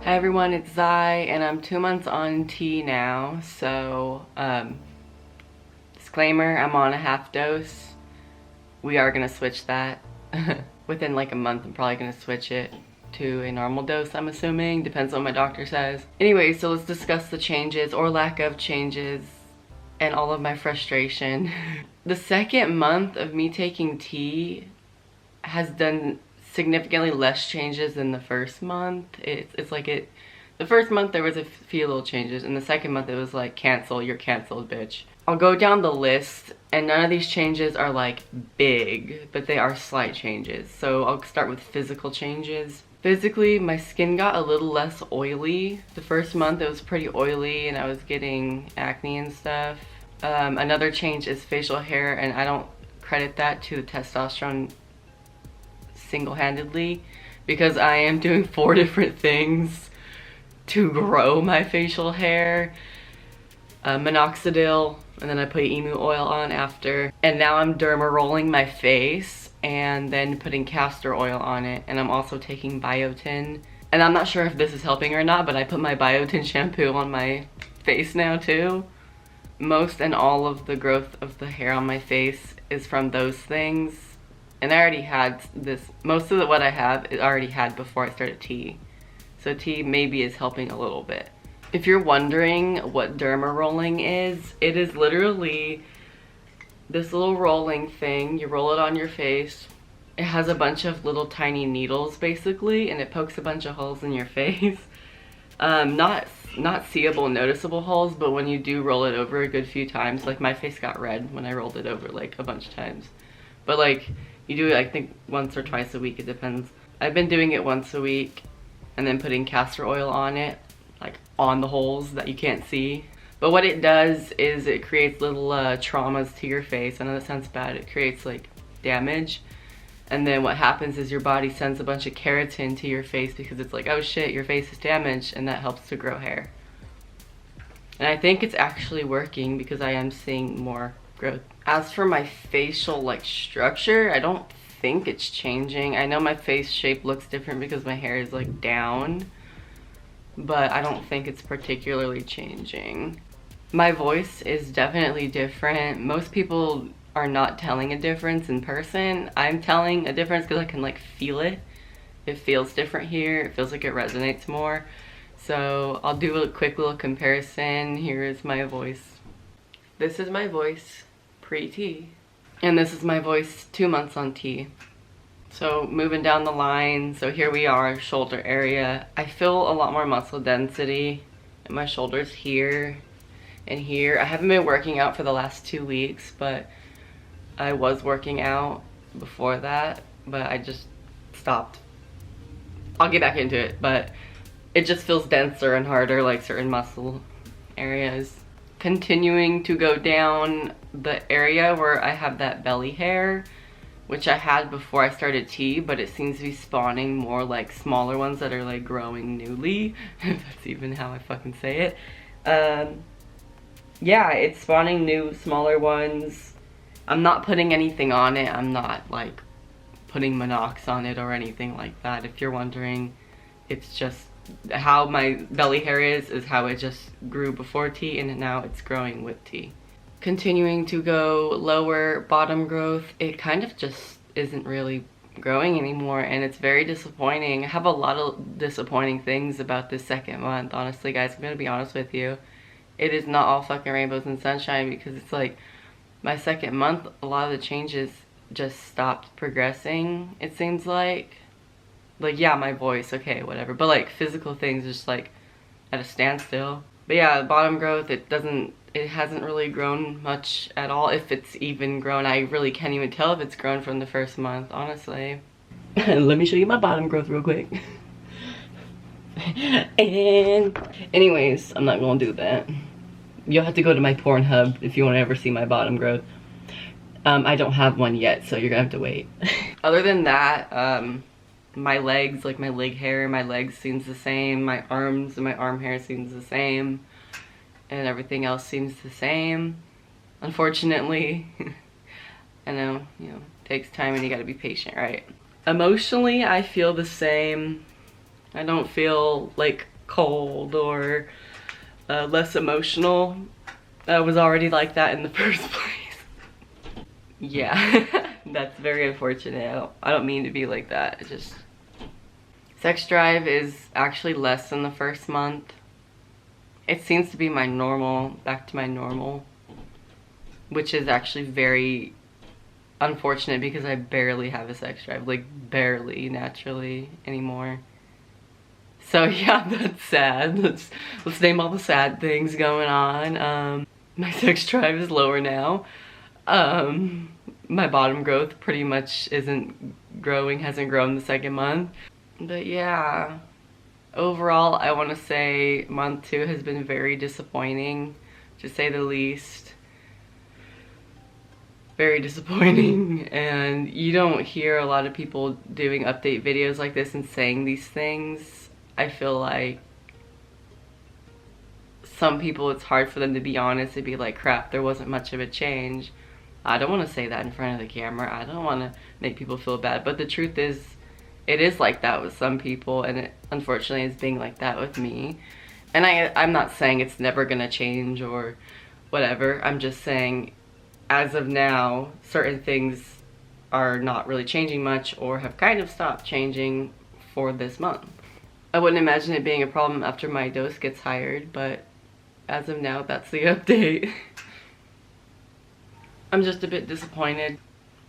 Hi everyone, it's Zai, and I'm 2 months on tea now, so, disclaimer, I'm on a half dose. We are gonna switch that. Within like a month, I'm probably gonna switch it to a normal dose, I'm assuming. Depends on what my doctor says. Anyway, so let's discuss the changes, or lack of changes, and all of my frustration. The second month of me taking tea has done significantly less changes than the first month. The first month there was a few little changes, and the second month it was like, cancel, you're canceled, bitch. I'll go down the list, and none of these changes are like big, but they are slight changes. So I'll start with physical changes. Physically, my skin got a little less oily. The first month it was pretty oily and I was getting acne and stuff. Another change is facial hair, and I don't credit that to the testosterone single-handedly, because I am doing 4 different things to grow my facial hair. Minoxidil, and then I put emu oil on after, and now I'm dermarolling my face and then putting castor oil on it, and I'm also taking biotin, and I'm not sure if this is helping or not, but I put my biotin shampoo on my face now too. Most and all of the growth of the hair on my face is from those things. And I already had this, most of what I have, I already had before I started tea. So tea maybe is helping a little bit. If you're wondering what dermarolling is, it is literally this little rolling thing. You roll it on your face. It has a bunch of little tiny needles basically, and it pokes a bunch of holes in your face. Not seeable, noticeable holes, but when you do roll it over a good few times, like my face got red when I rolled it over like a bunch of times. But like, you do it, I think, once or twice a week, it depends. I've been doing it once a week and then putting castor oil on it, like on the holes that you can't see. But what it does is it creates little traumas to your face. I know that sounds bad. It creates like damage. And then what happens is your body sends a bunch of keratin to your face because it's like, oh shit, your face is damaged, and that helps to grow hair. And I think it's actually working because I am seeing more growth. As for my facial like structure, I don't think it's changing. I know my face shape looks different because my hair is like down, but I don't think it's particularly changing. My voice is definitely different. Most people are not telling a difference in person. I'm telling a difference because I can like feel it. It feels different here. It feels like it resonates more. So I'll do a quick little comparison. Here is my voice. This is my voice pre-tea. And this is my voice 2 months on tea. So moving down the line, so here we are, shoulder area. I feel a lot more muscle density in my shoulders here and here. I haven't been working out for the last 2 weeks, but I was working out before that, but I just stopped. I'll get back into it, but it just feels denser and harder, like certain muscle areas. Continuing to go down the area where I have that belly hair, which I had before I started tea, but it seems to be spawning more like smaller ones that are like growing newly, if that's even how I fucking say it. Yeah, it's spawning new, smaller ones. I'm not putting anything on it. I'm not like putting Minox on it or anything like that. If you're wondering, it's just how my belly hair is how it just grew before tea, and now it's growing with tea. Continuing to go lower, bottom growth, it kind of just isn't really growing anymore, and it's very disappointing. I have a lot of disappointing things about this second month, honestly, guys. I'm gonna be honest with you. It is not all fucking rainbows and sunshine, because it's like my second month, a lot of the changes just stopped progressing, it seems like. Like, yeah, my voice, okay, whatever. But like physical things just like at a standstill. But yeah, bottom growth, it hasn't really grown much at all. If it's even grown, I really can't even tell if it's grown from the first month, honestly. Let me show you my bottom growth real quick. And anyways, I'm not gonna do that. You'll have to go to my Pornhub if you want to ever see my bottom growth. I don't have one yet, so you're gonna have to wait. Other than that, my legs, like my leg hair, my legs seems the same. My arms and my arm hair seems the same. And everything else seems the same, unfortunately. I know, it takes time and you gotta be patient, right? Emotionally, I feel the same. I don't feel like cold or less emotional. I was already like that in the first place. Yeah, that's very unfortunate. I don't mean to be like that. It's just sex drive is actually less than the first month. It seems to be my normal, back to my normal, which is actually very unfortunate because I barely have a sex drive, like barely naturally anymore. So yeah, that's sad. Let's name all the sad things going on. My sex drive is lower now. My bottom growth pretty much isn't growing, hasn't grown the second month. But yeah, overall I want to say month 2 has been very disappointing, to say the least. Very disappointing, and you don't hear a lot of people doing update videos like this and saying these things. I feel like some people, it's hard for them to be honest and be like, crap, there wasn't much of a change. I don't want to say that in front of the camera. I don't want to make people feel bad, but the truth is, it is like that with some people, and it unfortunately is being like that with me. And I'm not saying it's never gonna change or whatever. I'm just saying, as of now, certain things are not really changing much or have kind of stopped changing for this month. I wouldn't imagine it being a problem after my dose gets hired, but as of now, that's the update. I'm just a bit disappointed.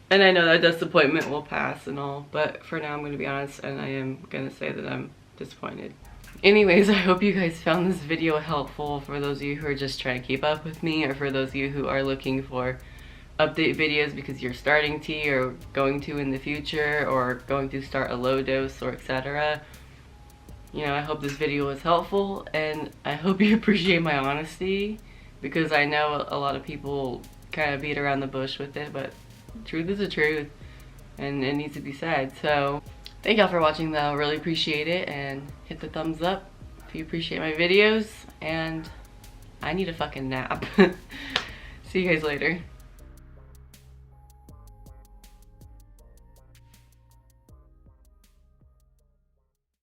And I know that disappointment will pass and all, but for now I'm going to be honest and I am going to say that I'm disappointed. Anyways, I hope you guys found this video helpful for those of you who are just trying to keep up with me, or for those of you who are looking for update videos because you're starting T or going to in the future, or going to start a low dose, or etc. You know, I hope this video was helpful, and I hope you appreciate my honesty, because I know a lot of people kind of beat around the bush with it, but truth is the truth and it needs to be said. So thank y'all for watching though, really appreciate it, and hit the thumbs up if you appreciate my videos, and I need a fucking nap. See you guys later.